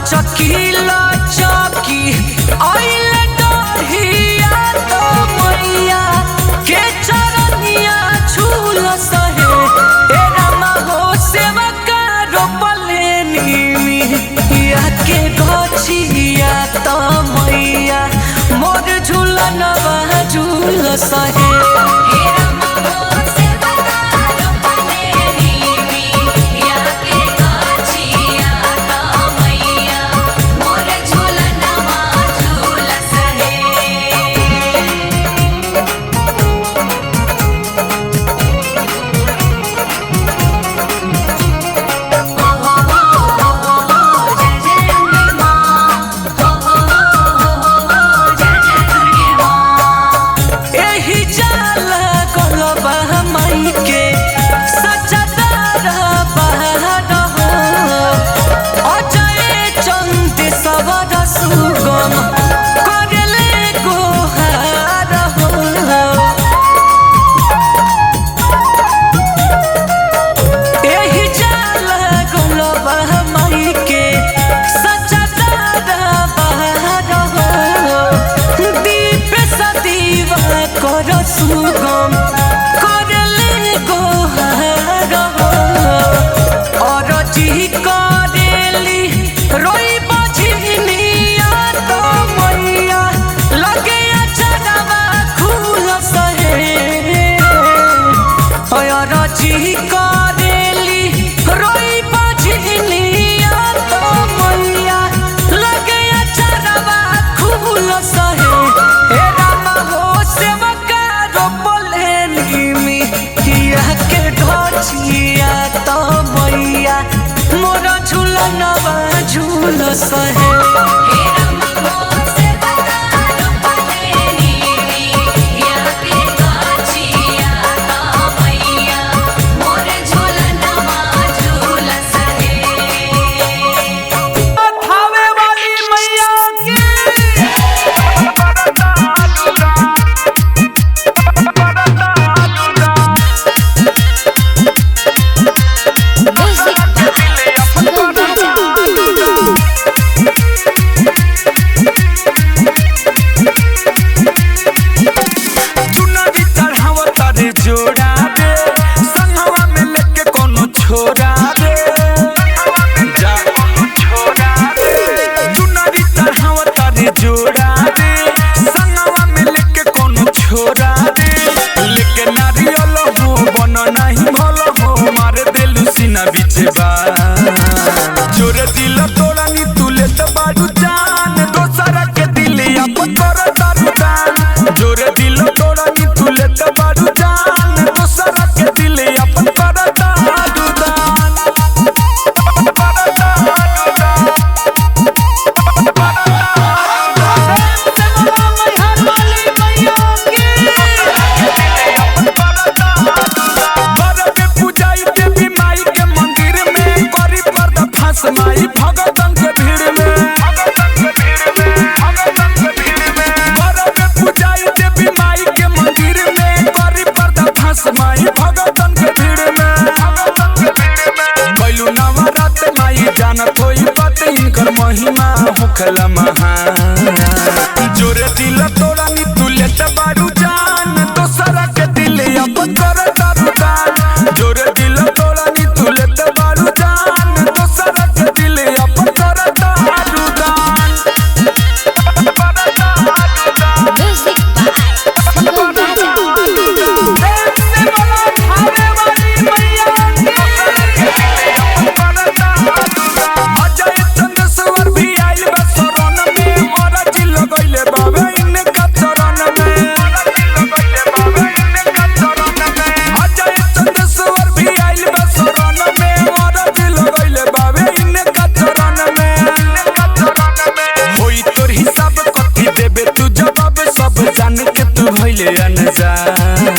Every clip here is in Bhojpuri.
चकीला चौकी आइल डढ़िया तो मैया के चरनिया झूल सहे ए रामा हो सेवा का रोपलेनी मिया के गछिया तो मैया मोर झूलनवा झूल सहे सुगम करले गोहार और जी करेली रोई बझिनिया तो मैया लगे अचरवा खुल सहे और जी करेली रोई बझिनिया तो मैया लगे अचरवा खुल सहे ए रामा हो सेवा ढोचिया तो मैया मोर झूलनवा झूल सहे जोरे दिल तोड़ा नी तुले तो बाडू जान दोसरा के दिल अपन कर दारू दान जोरे दिल तोड़ा नी तुले तो बाडू जान दोसरा के दिल अपन कर दारू दान माई भगतन के भीड़ में बरब पूजाई देवी माई के मंदिर में करी पर्दा फंस माई भगतन के भीड़ में बैलू नवरात माई जानत होई बात इनकर महिमा होखला महान जोरे दिल तोड़ा नी तुले त बारू जान दोसरा के दिल अपन कर दारू दान जोरे दिल तोड़ा नी तुले त बारू जान दोसरा के दिल अपन कर दारू दान म्यूजिक बाय सुगम राजा अजय चंद्रश्वर भी आइल बा शरण में और जिल गइले बाबे इनका चरण में अजय चंद्रश्वर भी आइल बा शरण में और जिल गइले बाबे इनका चरण में होई तोर हिसाब कथी देबे तू जवाब सब जान के तू भइले अनजान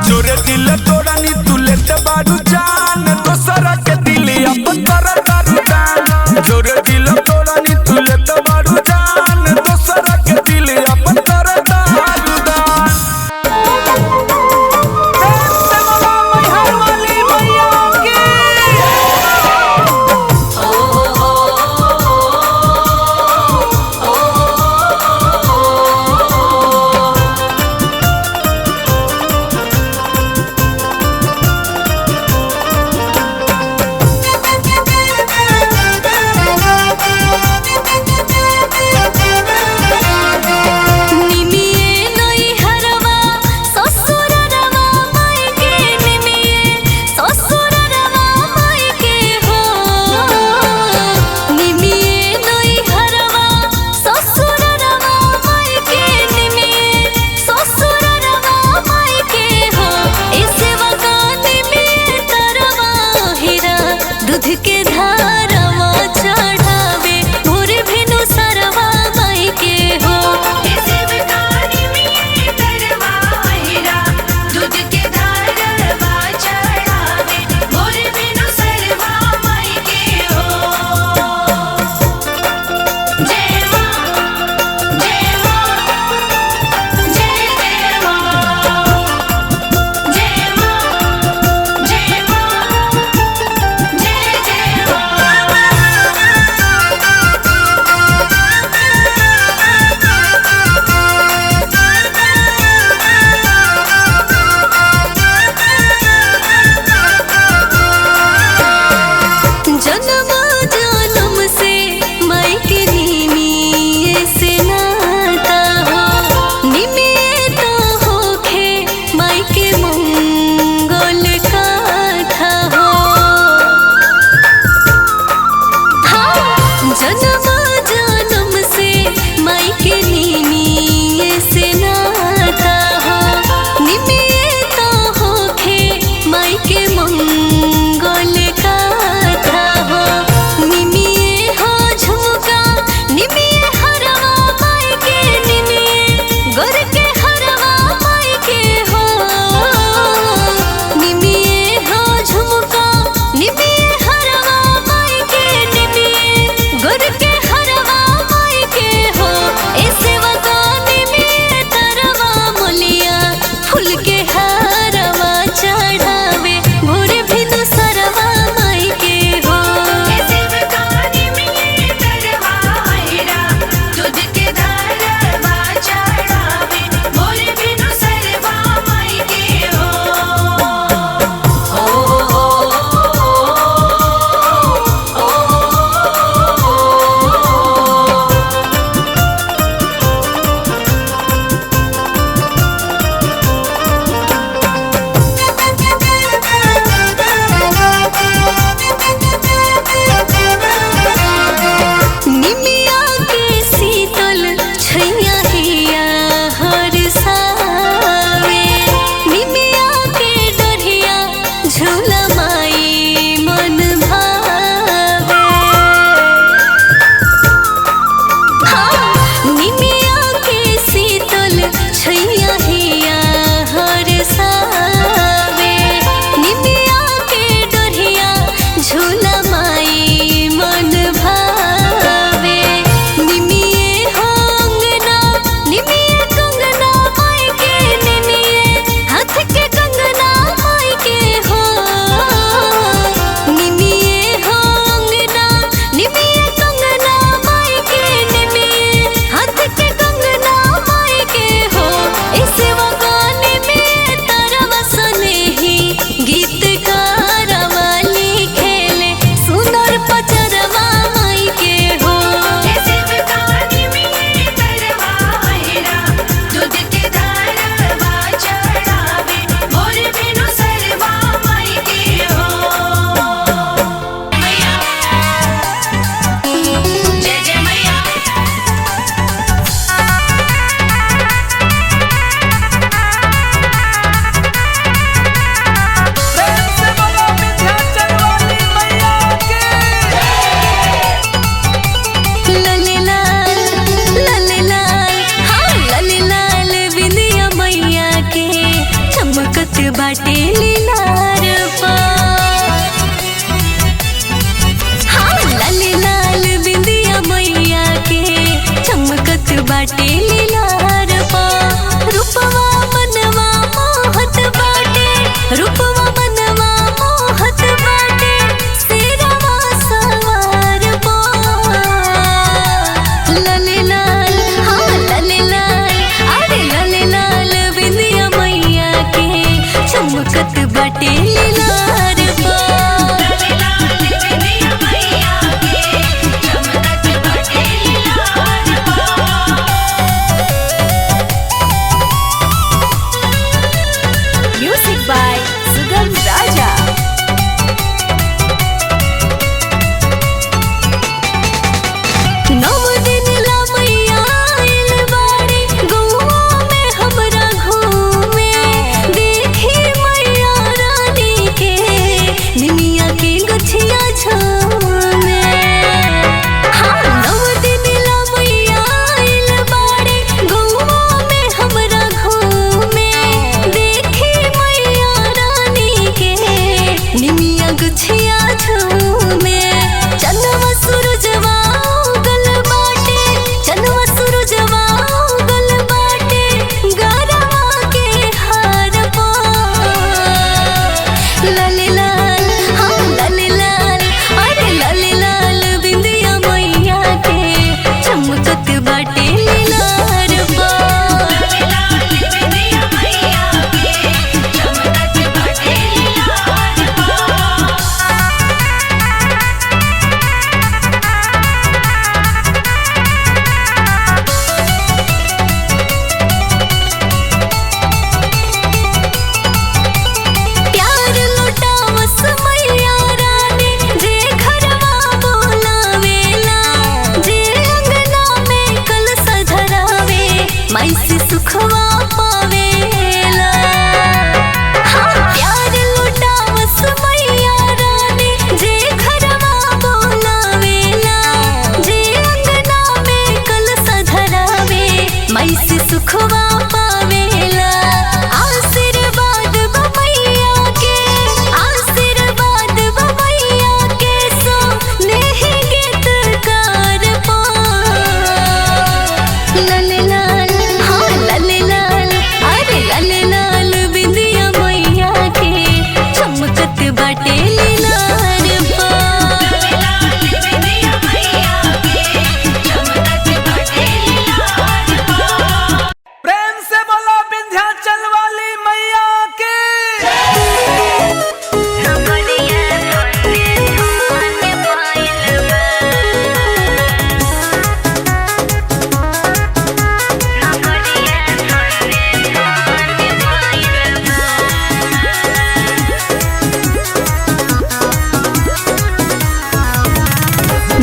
जोरे दिल तोड़ा नी तुले त बाडू जान दोसरा के दिल अपन कर दारू दान जोरे दिल तोड़ा नी तुले त बाडू जान दोसरा के दिल अपन कर दारू दान मंगल गाथा हो। निमिये हो झुमका निमिये हरवा माई के निमिये गोर के हरवा माई के हो। निमिये हो झुमका निमिये हरवा माई के निमिये गोर के हरवा माई के हो। ऐसे वगाने में तरवा मुलिया फूल के हारवा चढ़ावे भोर भिनु सरवा माई के हो। ऐसे वगाने में तरवा हैरा दूध के धारवा चढ़ावे भोर भिनु सरवा माई के हो। निमिया के शीतल छैया हिया हर सावे। निमिया के डढ़िया झूला माई मन भावे। हाँ, निमिया के शीतल छैया हिया हर सावे। निमिया के डढ़िया झूला माई मन भावे। निमिये हो अंगना निमिये कंगना माई के निमिये हाथ के कंगना माई के हो। निमिये हो अंगना निमिये कंगना माई के निमिये हाथ के कंगना माई के हो। ऐसे वगाने में तरवा सनेही गीत गारवा लिखेले सुंदर पचरवा माई के हो। ऐसे वगाने में तरवा हैरा दूध के धारवा चढ़ावे भोर भिनु सरवा माई के हो। मैया जय जय मैया। प्रेम से बोलो विंध्याचल वाली मैया के। ललिलाल ललिलाल हाँ ललिलाल विंदिया मैया के चमकत बाटे लीलार पा। हाँ ललिलाल विंदिया मैया के चमकत बाटे लीलार पा। रूपवा मनवा मोहत बाटे रूपवा मनवा मोहत बाटे सिरवा सवार पा। ललिलाल हाँ ललिलाल अरे ललिलाल विंदिया मैया के चमकत बाटे लीलार पा। ललिलाल विंदिया मैया के चमकत बाटे लीलार पा। म्यूजिक बाय सुगम राजा। नौ दिन ला मैया आइल बाड़ी गौआ में हमरा घूमे। देखी मैया रानी के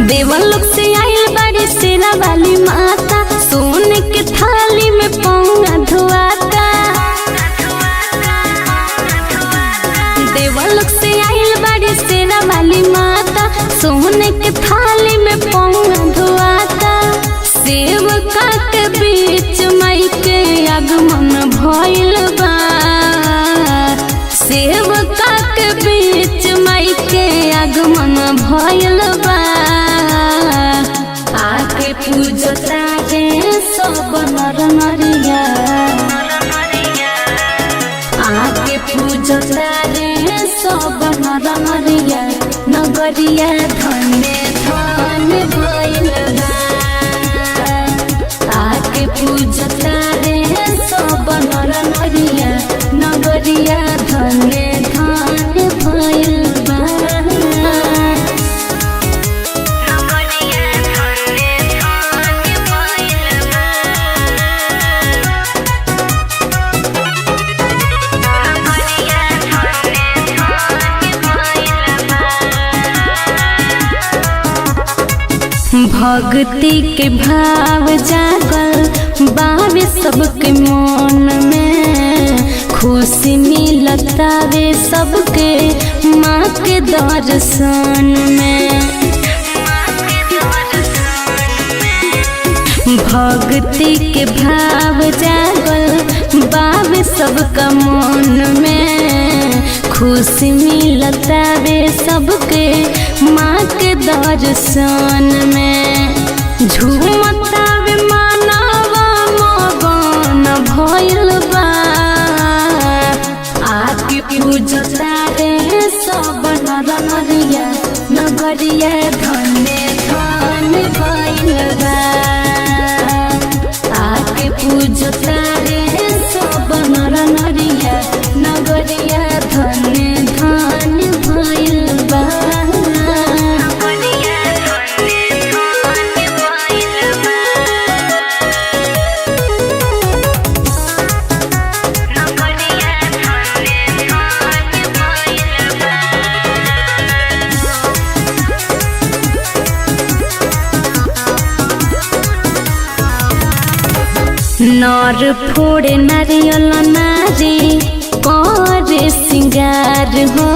देवलोक से आइल बाड़ी शेरा वाली माता, सोने के थाली में पौंगा धुआता। देवलोक से आइल बाड़ी शेरा वाली माता, सोने के थाली में पौंगा धुआता। सेवका के बीच माई के आगमन भइल बा, सेवका के बीच माई के आगमन भइल बा। आके पूजता रे सब नर नरिया, आके पूजता रे सब नर नरिया। नगरिया धन्य धन्य भइल बा, आके पूजता रे सब नर नरिया। नगरिया धन्य धन्य भइल बा। भक्ति के भाव जागल बावे सबके मन में, खुशी मिलता वे सबके माँ के दर्शन में। भक्ति के भाव जागल बावे सबका मन में, खुशी मिलता वे सबके माँ के दर्शन में। झूमता वे मानवा मगन भइल बा, आके पूजता रे सब नर नरिया। नगरिया धन्य धन्य भइल बा, आके पूजता रे सब नर नरिया। नगरिया धन्य धन्य भइल बा। नर फोड़े नारियल नारी करे सिंगार हो,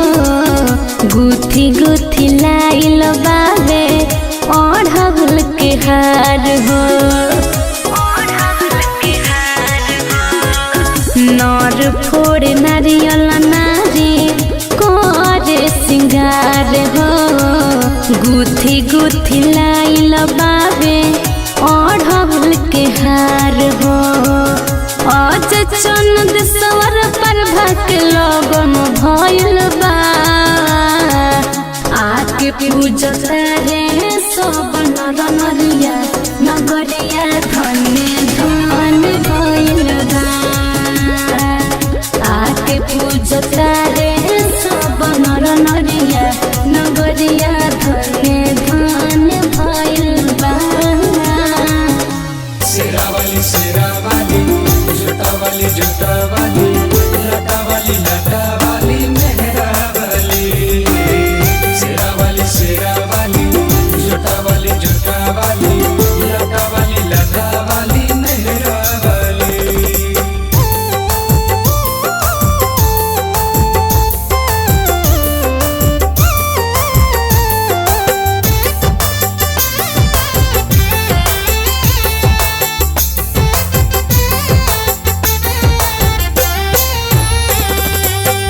गुथी गुथी लाइल बाबे ओढ़ल के हार हो। नर फोड़े नारियल नारी करे सिंगार हो, गुथी गुथी लाइल बाबे ओढ़ल के हार हो। आज चंद सवर पर भक लगन भइल बा, आके पूजता रे सब नर नरिया। नगरिया धन्य धन्य भइल बा, आके पूजता रे सब नर नरिया। नगरिया धन्य धन्य भइल बा। शेरावाली शेरावाली, जुटावाली जुटावाली, लटावाली लटावाली, मेहरावाली। शेरावाली शेरावाली, जुटावाली जुटावाली, लटावाली लटावाली, मेहरावाली।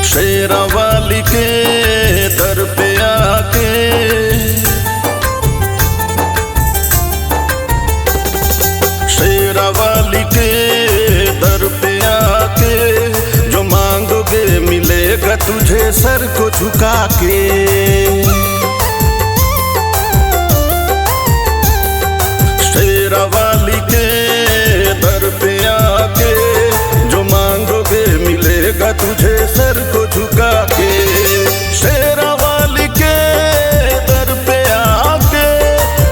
शेरावाली के दर पे आके, शेरावाली के दर पे आके, जो मांगोगे मिलेगा तुझे सर को झुका के। शेरावाली के दर पे आके, जो मांगोगे मिलेगा तुझे सर को झुका के। शेरावाली के दर पे आके,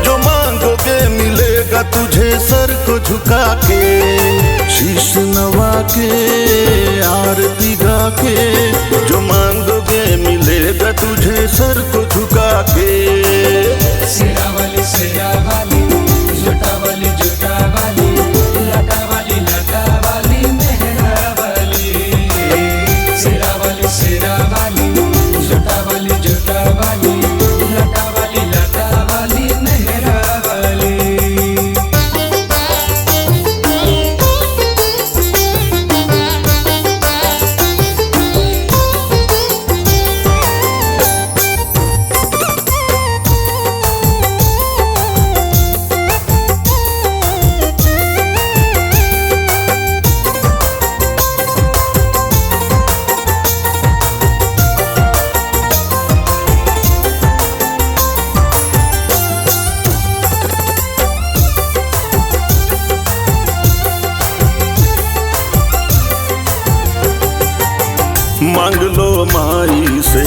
जो मांगोगे मिलेगा तुझे सर को झुका के। शीश नवा के आरती गा के, जो मांगोगे मिलेगा तुझे सर को झुका के। शेरावाली वाली जटा वाली जटा वाली लटा वाली मेहरा वाली। मांग लो माई से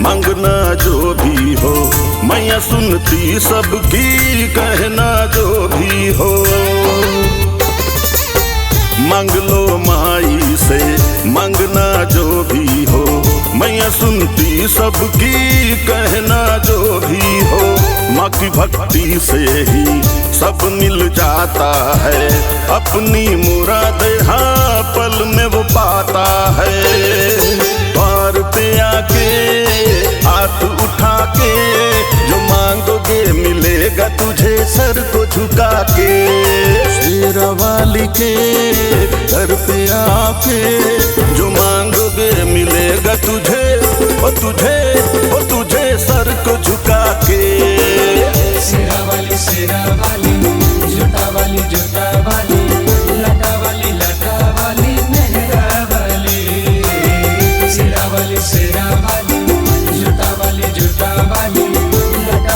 मांगना जो भी हो, मैया सुनती सबकी कहना जो भी हो। मांग लो माई से मांगना जो भी हो, मैया सुनती सबकी कहना जो भी हो। माँ की भक्ति से ही सब मिल जाता है, अपनी मुराद हाँ पल में वो पाता है। द्वार पे आके हाथ उठा के जो मांगोगे मिलेगा तुझे सर को झुका के। शेरा वाली के दर पे आके जो मांगोगे मिलेगा तुझे ओ तुझे ओ तुझे सर को झुका के। शेरा वाली जटा वाली लटा वाली मेहरा वाली। शेरा वाली जटा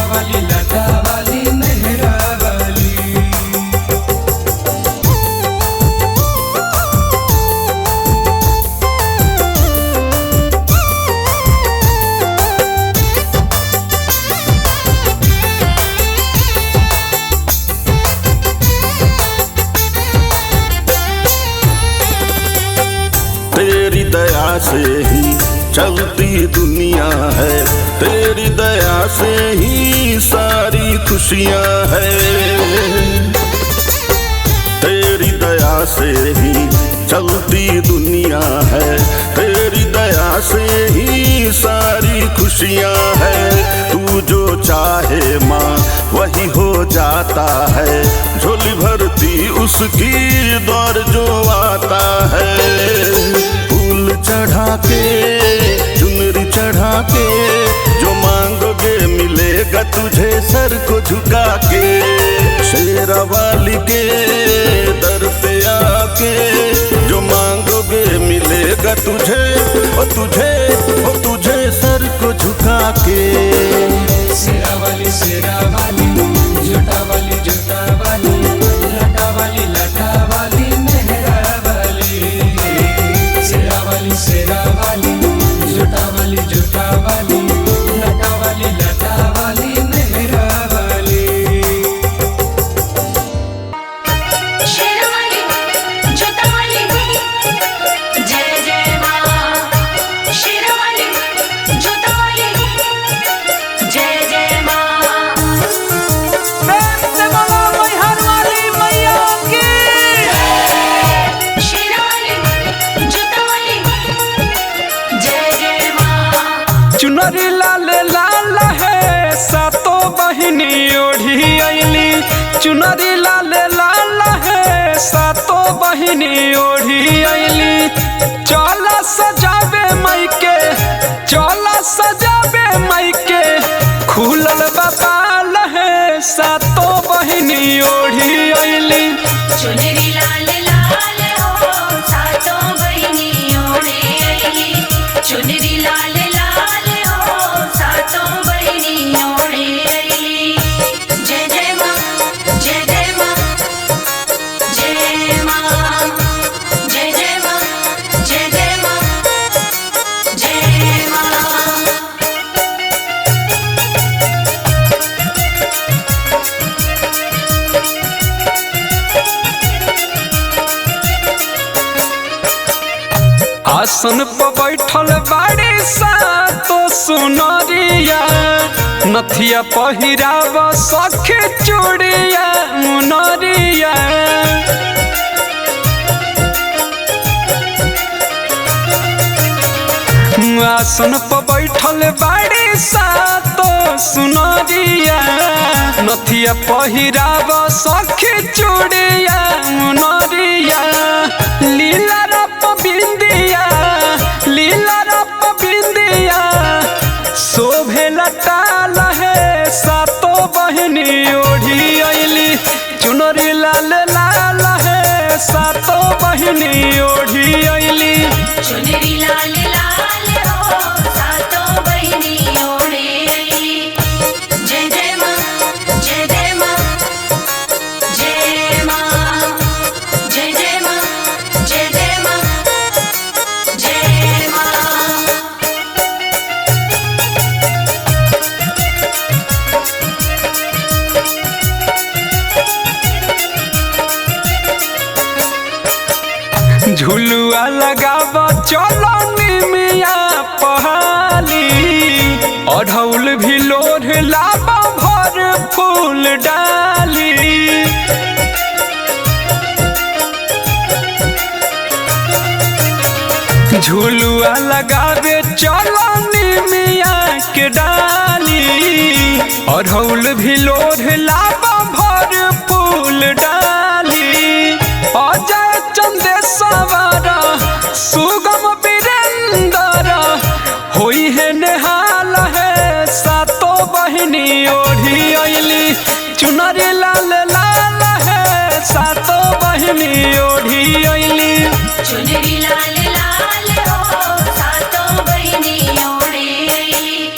वाली लटा वाली मेहरा वाली। तेरी दया से ही चलती दुनिया है, तेरी दया से ही सारी खुशियां है। तेरी दया से ही चलती दुनिया है, तेरी दया से ही सारी खुशियां है। तू जो चाहे माँ वही हो जाता है, झोली भरती उसकी द्वार जो आता है। फूल चढ़ा के चुनरी चढ़ा के जो मांगोगे मिलेगा तुझे सर को झुका के। शेरा वाली के दर पे आके जो मांगोगे मिलेगा तुझे ओ तुझे ओ तुझे सर को झुका के। शेरा वाली जटा वाली लटा वाली मेहरा वाली। शेरा वाली जटा वाली लटा वाली मेहरा वाली। शेरवाली जोतावाली जय जय माँ। शेरवाली जोतावाली जय जय माँ। शेरवाली जोतावाली जय जय माँ। चुनरी लाल लाल है सातों बहिनी ओढ़ी अइली। चुनरी लाल लाल है सातों बहिनी ओढ़ी अइली। चला सजावे मायके चला सजावे मायके खुलल बाबाल है सातों बहिनी ओढ़ी अइली। चुनरी लाल लाल हो सातों बहिनी ओढ़े अइली। चुनरी लाल लाल हो सातों बहिनी ओढ़े अइली। जय जय माँ जय जय माँ जय माँ। जय जय माँ जय जय माँ जय माँ। आसन पर बैठल बाड़ी सातो सुनरिया। नथिया पहिराव सखी चूड़िया मुनरिया। आसन पर बैठल बाड़ी सातो सुनरिया नथिया पहिराब सखी चूड़िया मुनरिया लीला रप बिंदिया लीला रप बिंदिया शोभे लटाल है सातो बहनी ओढ़ी अइली चुनरी लाल लाल है सातो बहनी ओढ़ी अइली चुनरी लाल लाल हो सातों बहिनी ओढ़े अइली। जय जय माँ जय जय माँ जय माँ जय जय माँ जय जय माँ जय माँ। झुलुआ लगाब चलो निमिया पहाली अढ़ौल भी लोढ़ लाब भर फूल डाली झुलुआ लगाबे चलो निमिया के डाली अढ़ौल भी लोढ़ लाब भर फूल डाली अजय चंदेश्वर सुगम वीरेंद्र होई है नेहाल है सातो बहिनी ओढ़ी अइली चुनरी लाल लाल है सातो बहिनी ओढ़ी अइली चुनरी लाल लाल हो सातों बहिनी ओढ़े अइली।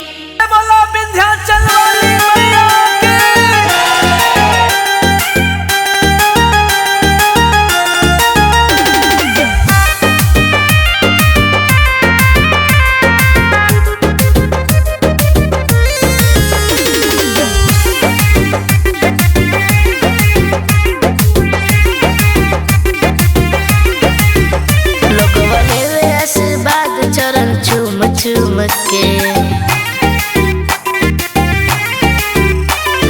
बोलो विंध्याचल वाली मैया की। लोगवा लेवे आशीर्वाद चरण चूम चूम के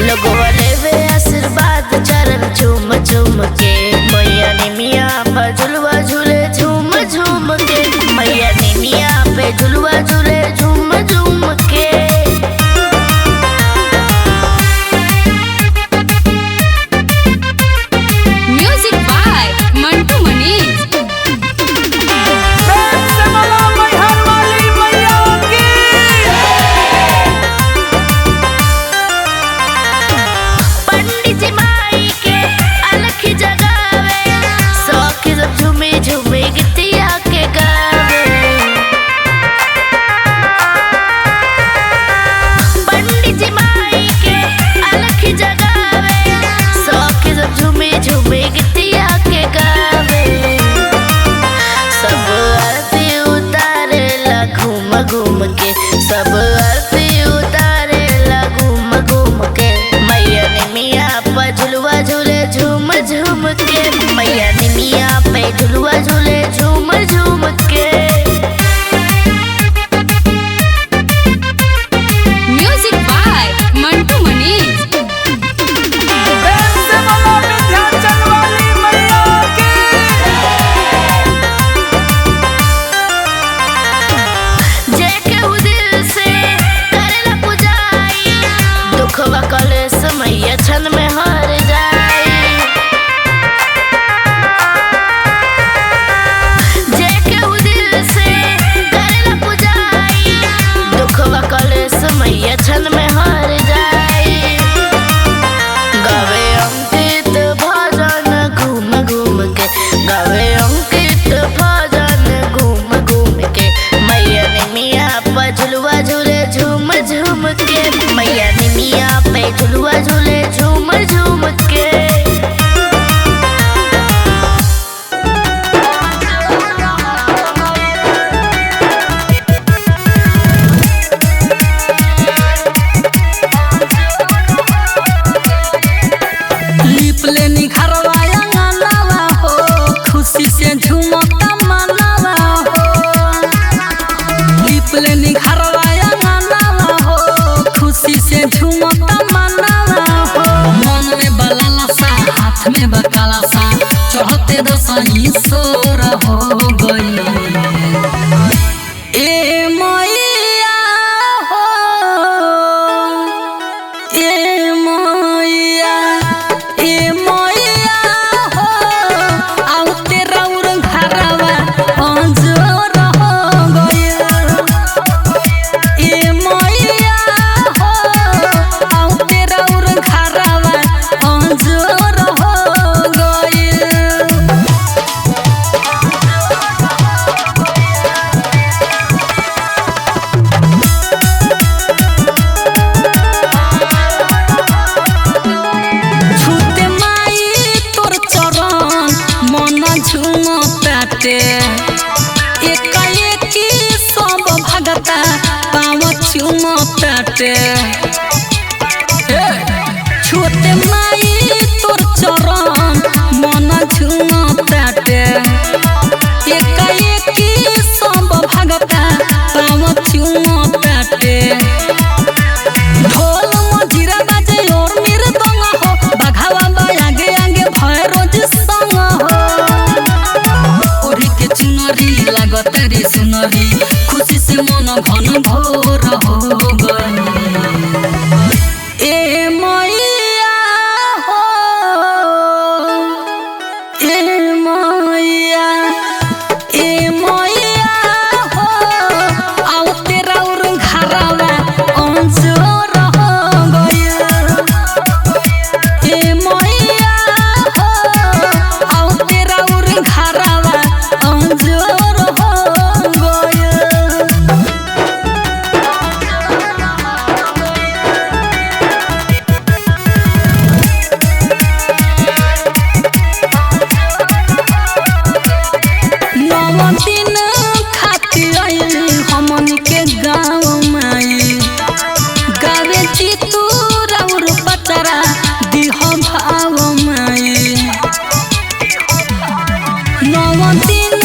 लोगवा लेवे आशीर्वाद चरण चूम चूम के मैया निमिया पे झुलवा झूले झूम झूम के मैया निमिया पे झुलवा झूले झूम झूम के म्यूजिक बाय मंटू मनीष। पंडित जी माई के अलख जगावे सौख सब झूमे झूमे गीतिया के गावे पंडित जी माई के अलख जगावे सौख सब झूमे झूमे गीतिया के गावे सब आरती उतारे ला घूम घूम के सब आरती उतारे ला घूम घूम के मैया निमिया पे झुलवा झूले झूम झूम के मैया निमिया पे झुलवा झूले झूम झूम के म्यूजिक बाय मंटू मनीष। जेके उ दिल से करेला पुजाई दुखवा कलेस मैया क्षण में हार जाई जेके उ दिल से करेला पुजाई दुखवा कलेस मैया क्षण में हार जाई गावे अंकित भजन घूम घूम के गावे अंकित भजन घूम घूम के मैया निमिया पे झुलवा झूले झूम झूम के मैया निमिया पे झुलवा झूले झूम झूम के लिप लेनी घरवाया गानावा हो खुशी से झूमता मनावा हो लिप लेनी घरवाया गानावा हो खुशी से झूमता मनावा हो मन में बलाला सा हाथ में बकाला सा चढ़ते दसई सोर हो गई ए माय ताटे छोटे माई तोर चरण मन झुमा ताटे एकाएकी सब भगता पाव चुमा ताटे ढोल मजीरा बाजे और मृदंग हो बघावा आगे आगे भैरोज संग हो ओढ़ी के चुनरी लागत रे सुनरी खुशी से मन घन घोर हो गई ए मैया हो ए मैया हो आओ तेरा उर घरवा अंजोर हो गया ए मैया हो आओ तेरा उर घरवा अंजोर हो गया नौ दिन खातिर आइली हमन के गाँव माई गावे चितू राउर पचरा दिह भाव माई नौ दिन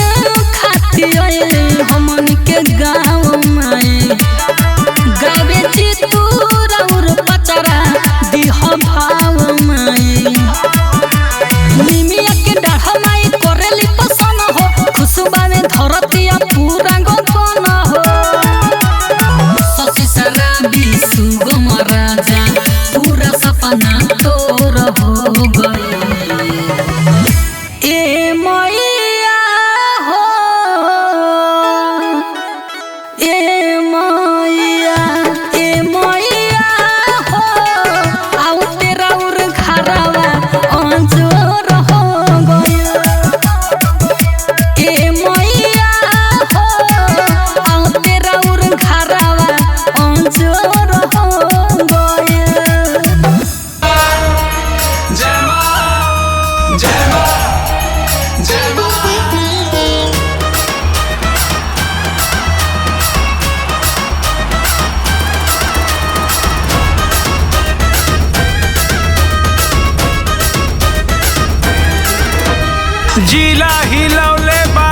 खातिर आइली हमन के गाँव माई गावे चितू राउर पचरा दिह भाव माई निमिया के डाढ़ माई करेली पसंद हो खुशबा में धरतिया पूरा गगन हो शशि शराबी सुगम राजा पूरा सपना तोर हो गई ए मैया हो ए मैया हो आओ तेरा उर घरवा अंजोर हो गया ए मैया हो आओ तेरा उर घरवा अंजोर हो गया जय मां जय मां जय मां जिला हिलौले बा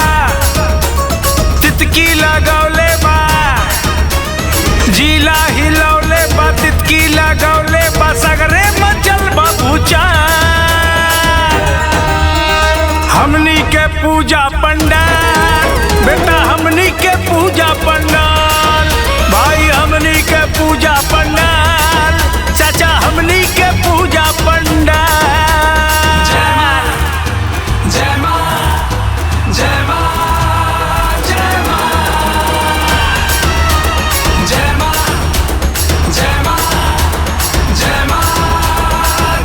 तितकी लगौले बा जिला हिलौले बा तितकी लगौले बा सगरे मचल बा भूचाल हमनी के पूजा पंडाल बेटा हमनी के पूजा पंडाल भाई हमनी के पूजा पंडाल चाचा हमनी के पूजा पंडाल जय मां जय मां जय मां जय मां जय मां जय मां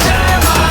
जय मां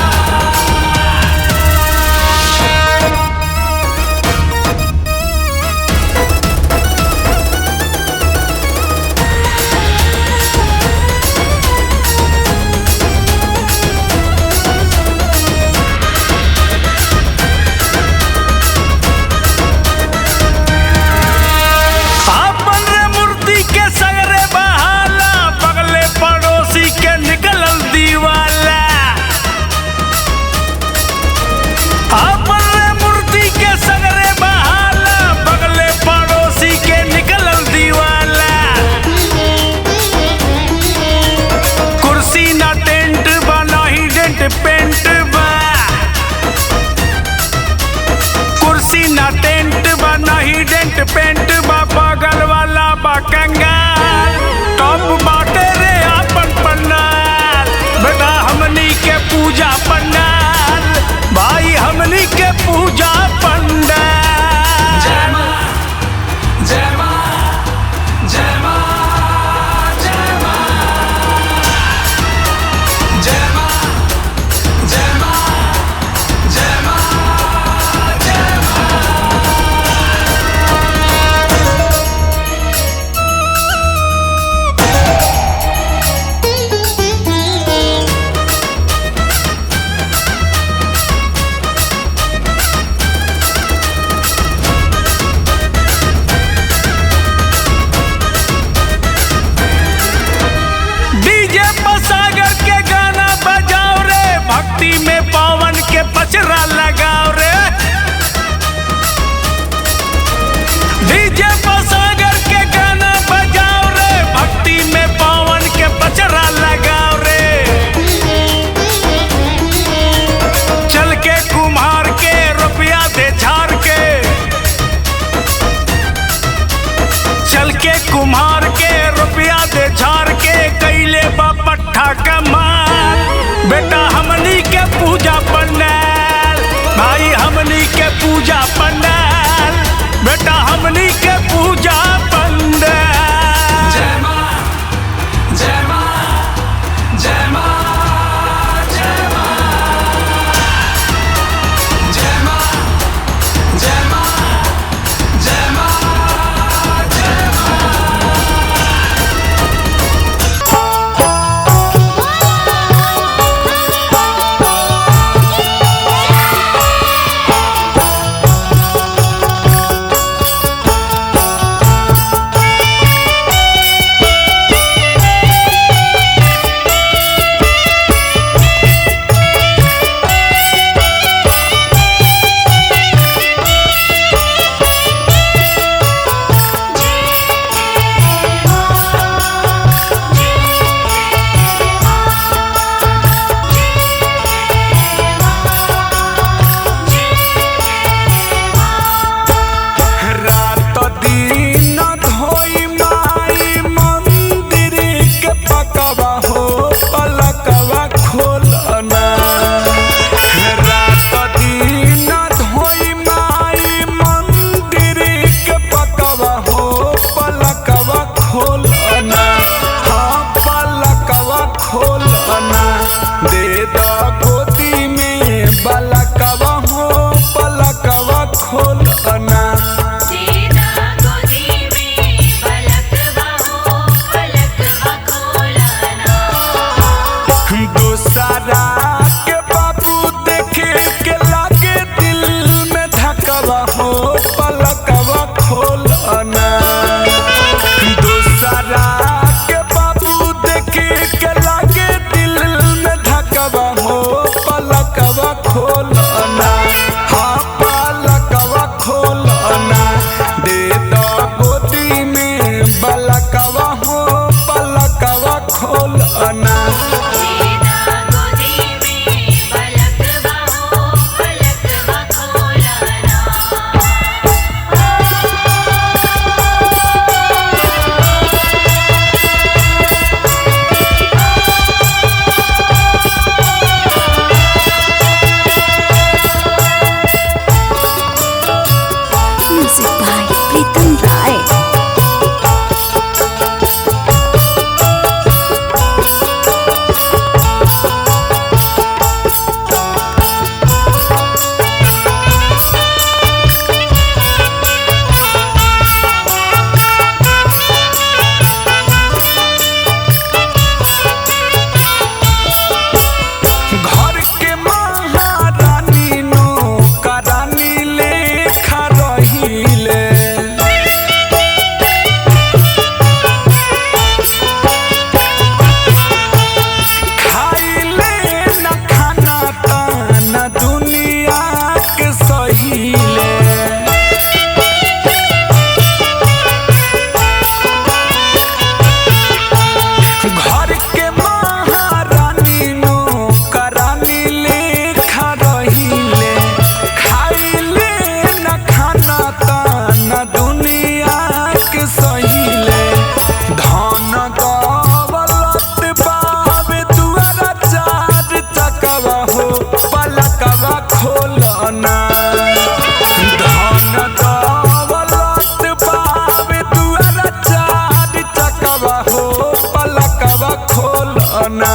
खोलना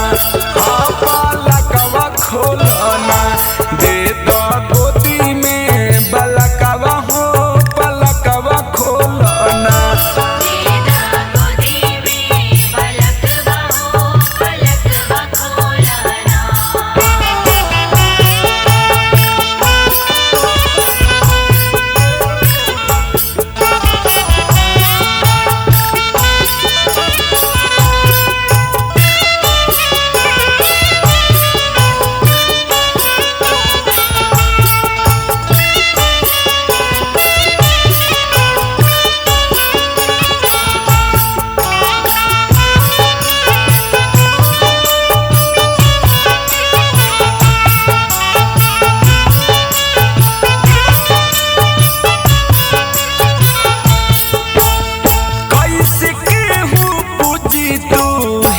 हाँ पलकवा खोलना दे दो गोदी में बलकवा हो पलकवा खोलना देदा गोदी में पलकवा हो पलकवा खोलना कैसे केहू पूजी तू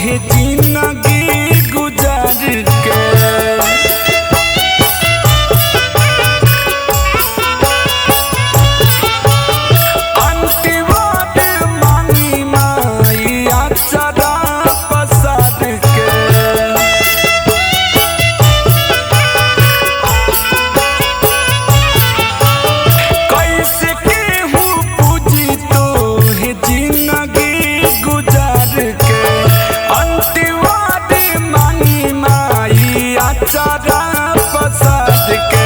हे जिंदगी गुजार के अंतिवाद मांगी माई अक्षरा पसार के कैसे केहू पूजी तो हे जिंदगी गुजार के अंतिवाद मांगी माई अचारा पसार के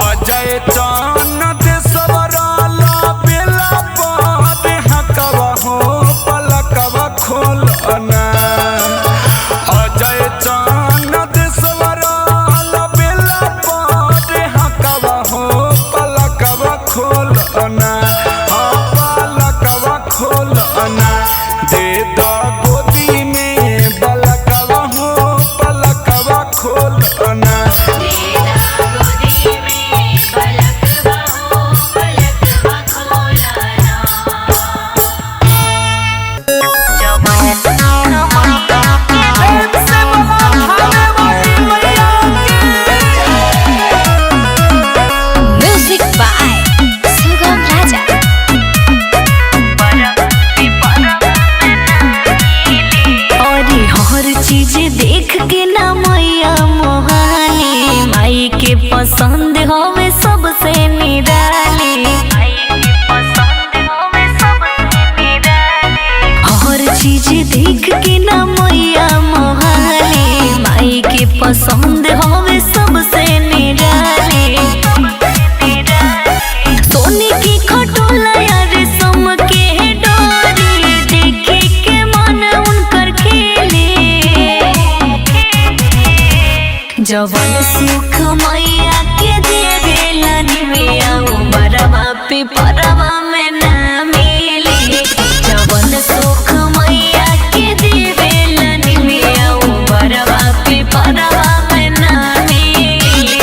अजय चानद सबराला बेला पर हकवा हो पलकवा खोलना अजय चानद सबराला बेला पर हकवा हो पलकवा खोलना हाँ पलकवा खोलना दे दो गोदी में बलकवा हो पलकवा खोलना देदा गोदी में पलकवा हो पलकवा खोलना म्यूजिक बाय सुगम राजा। और हर चीज देख के ना मैया मोहाली माई के पसंद होवे सबसे निराली हर चीज देख के ना मैया मोहाली माई के पसंद होवे सबसे निराली सोने की खटोला रेशम के डोरी देखे के मन उनकर खेले जवन सुख मैया के देवेला निमिया उमरवा पे परवा में ना मिले जवन सुख मैया के देवेला निमिया उमरवा पे परवा में ना मिले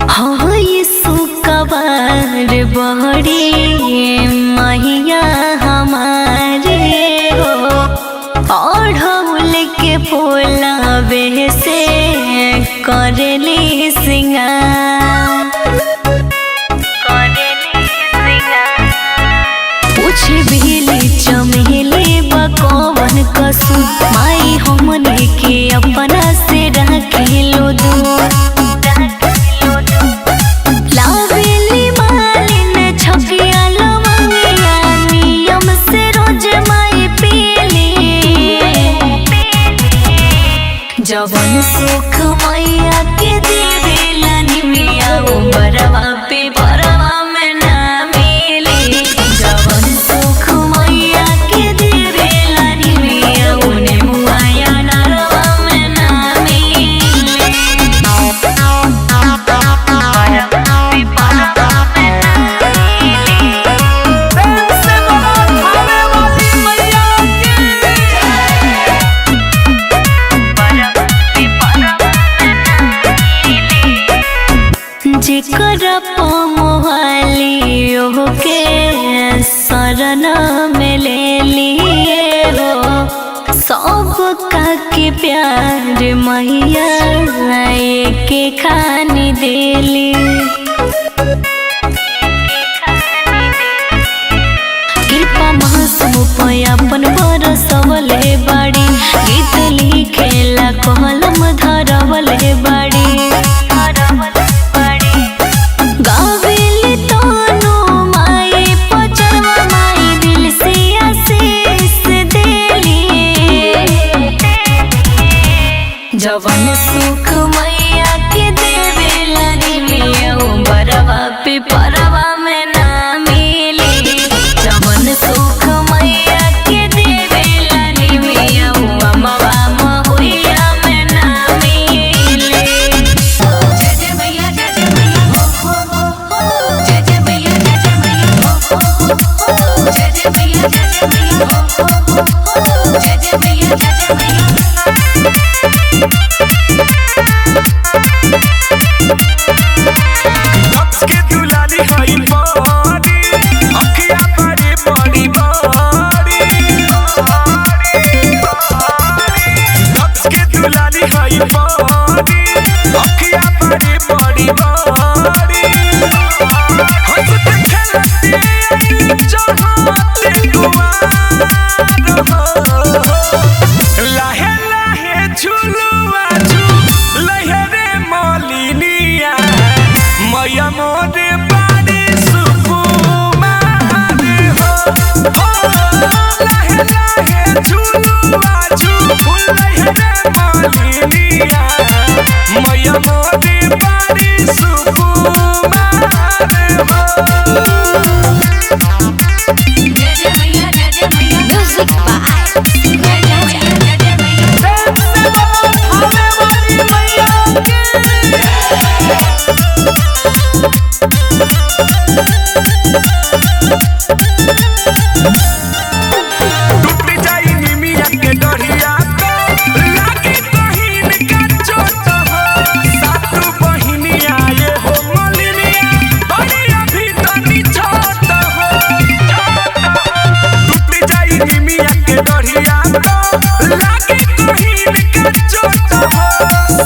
हाँ ये सुकवार बहरी मैया हमारे हो ओढ़ौल के फूलावे से करली सिंगार पूछ बिली चमेली बकवन कसु माई हमने के अपना से रखिलो दूर लावेली मालिन छकिया लवंगिया नियम से रोज माई पीली जवन सुख मैया के देवेला निमिया उमरवा पे परवा में ना मिले जवन सुख मैया के देवेला निमिया उने मुआया नरवा में ना मिले मैया प्यार मैया के खानी देली कृपा महासम पे अपन बरसवले बाड़ी गीत लिखेला कलम धरवले बाड़ी गावेली तोनो माई पचरवा माई दिल से आशीष देली जवन सुख मैया के देवेला निमिया बरवा पे परवा में ना मिली जवन सुख मैया के देवेला निमिया अमवा महुइया में ना मिली। जय जय मैया हो हो हो जय जय मैया हो हो हो जय जय मैया हो हो हो जय जय मैया लक्स के दुलाली हई बड़ी अखिया बड़ी बड़ी बड़ी लक्स के दुलाली हई बड़ी अखिया बड़ी बड़ी बड़ी हंसते खेलते चाहते दुआर लाहे लाहे झुलुआ झूल रे मलिनिया मैया मोरे बाड़ी सुकुमार हो लाहे लाहे झुलुआ झूल रे मलिनिया मैया मोरे बाड़ी सुकुमार हो। जय जय मैया म्यूजिक बाय जय जय मैया टूट जाई निमिया के डढ़िया तो लागे कहीं का चोट हो सातु बहिनिया ये हो मलिनिया बड़िया भी तनी छोट हो टूट जाई निमिया के डढ़िया तो लागे कहीं का चोट हो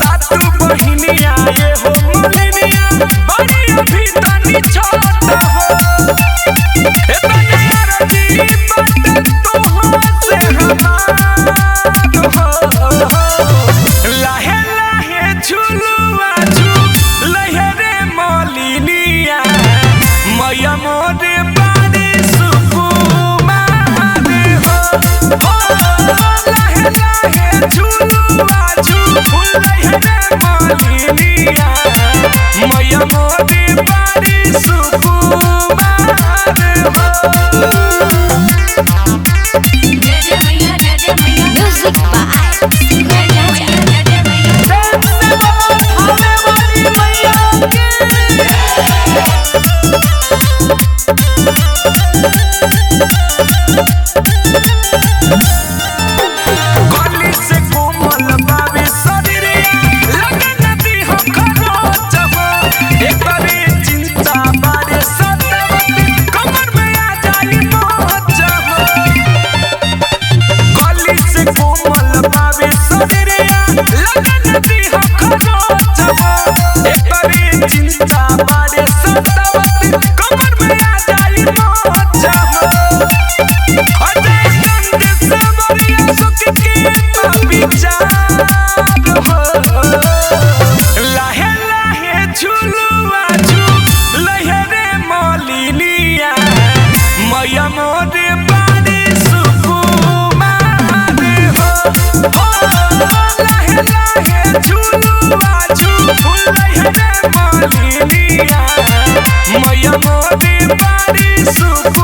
सातु बहिनिया ये हो मलिनिया बड़िया भी तनी छोट हो लाहे लाहे झुलुआ झूल रे मलिनिया मैया मोरे बाड़ी सुकुमार हो लाहे लाहे झुलुआ झूल रे मलिनिया मैया मोरे बाड़ी सुकुमार हो। जय जय मैया म्यूजिक बाय जय जय मैया गली से कोमल बावे शरीरिया लगन दी हो खरोच हो एकरे चिंता बारे सतवती कमर में आ जाई मोच हो गली से कोमल बावे शरीरिया लगन दी हो खरोच हो एकरे चिंता बारे सतवती कमर में आ जाई मोच हो अरे गंदे से बरिया सुख के विचार हो लाहे लाहे झुलुआ झूल रे मलिनिया मैया मोरे बाड़ी सुकुमार हो लाहे लाहे झुलुआ झूल रे मलिनिया मैया मोरे बाड़ी सुकुमार